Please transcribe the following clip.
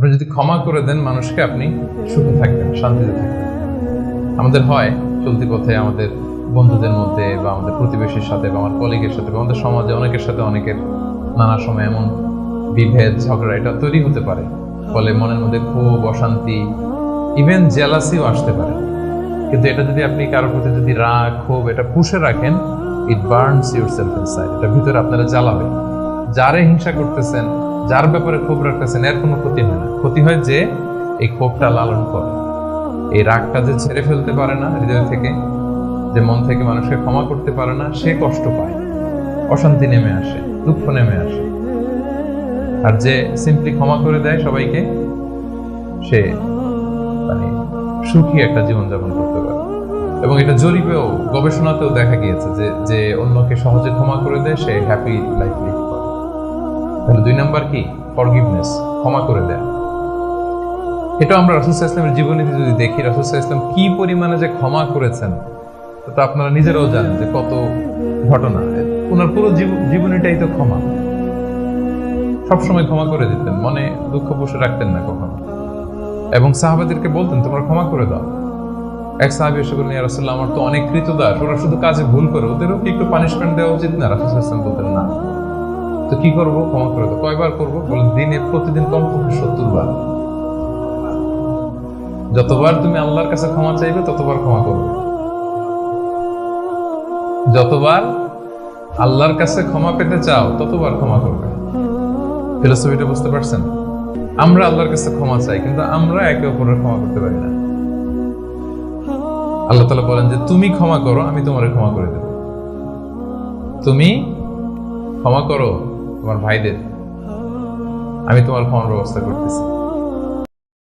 আপনি যদি ক্ষমা করে দেন মানুষকে, আপনি সুখে থাকবেন, শান্তিতে থাকবেন। আমাদের হয় চলতি পথে আমাদের বন্ধুদের মধ্যে বা আমাদের প্রতিবেশীর সাথে বা আমার কলিগের সাথে বা আমাদের সমাজে অনেকের সাথে অনেকের নানা সময় এমন বিভেদ ঝগড়া এটা তৈরি হতে পারে, ফলে মনের মধ্যে ক্ষোভ, অশান্তি, ইভেন জেলাসিও আসতে পারে। কিন্তু এটা যদি আপনি কারোর প্রতি যদি রাগ, ক্ষোভ এটা পুষে রাখেন, ইট বার্নস ইউর সেলফ ইনসাইড, এটা ভিতরে আপনারা জ্বালাবে। যারে হিংসা করতেছেন, যার ব্যাপারে ক্ষোভ রাখতেছেন, এর কোনো ক্ষতি হয় না। ক্ষতি হয় যে এই ক্ষোভটা লালন করে, এই রাগটা যে ছেড়ে ফেলতে পারে না হৃদয় থেকে, যে মন থেকে মানুষকে ক্ষমা করতে পারে না, সে কষ্ট পায়, অশান্তি নেমে আসে, দুঃখ নেমে আসে। আর যে সিম্পলি ক্ষমা করে দেয় সবাইকে, সে মানে সুখী একটা জীবনযাপন করতে পারে। এবং এটা জরিপেও, গবেষণাতেও দেখা গিয়েছে যে যে অন্যকে সহজে ক্ষমা করে দেয় সে হ্যাপি লাইফ লিড করে। তাহলে 2 নাম্বার কি? ফরগিভনেস, ক্ষমা করে দেয়া। এটা আমরা রাসূল সাল্লাল্লাহু আলাইহি ওয়াসাল্লামের জীবনীতে যদি দেখি, রাসূল সাল্লাল্লাহু আলাইহি ওয়াসাল্লাম কি পরিমাণে যে ক্ষমা করেছেন, তো আপনারা নিজেরাও জানেন যে কত ঘটনা। ওনার পুরো জীবনীটাই তো ক্ষমা। সবসময় ক্ষমা করে দিতেন, মনে দুঃখ পুষে রাখতেন না কখনো। এবং সাহাবাদেরকে বলতেন তোমরা ক্ষমা করে দাও। এক সাহাবী এসে বললেন, ইয়া রাসূলুল্লাহ, আমার তো অনেক কৃতদাস, ওরা শুধু কাজে ভুল করে, ওদেরও কি একটু পানিশমেন্ট দেওয়া উচিত না? রাসূল সাল্লাল্লাহু আলাইহি ওয়াসাল্লাম বলতেন, না। তো কি করবো? ক্ষমা করে দাও। কয়বার করবো? বলেন দিনে প্রতিদিন কমপক্ষে 70 বার। যতবার তুমি আল্লাহর কাছে ক্ষমা চাইবে ততবার ক্ষমা করবে। যতবার আল্লাহর কাছে ক্ষমা পেতে চাও ততবার ক্ষমা করবে। ফিলোসফিটা বুঝতে পারছেন? আমরা আল্লাহর কাছে ক্ষমা চাই, কিন্তু আমরা একে অপরের ক্ষমা করতে পারি না। আল্লাহ তাআলা বলেন যে তুমি ক্ষমা করো, আমি তোমারে ক্ষমা করে দেব। তুমি ক্ষমা করো তোমার ভাইদের, আমি তোমার ক্ষমার ব্যবস্থা করতেছি।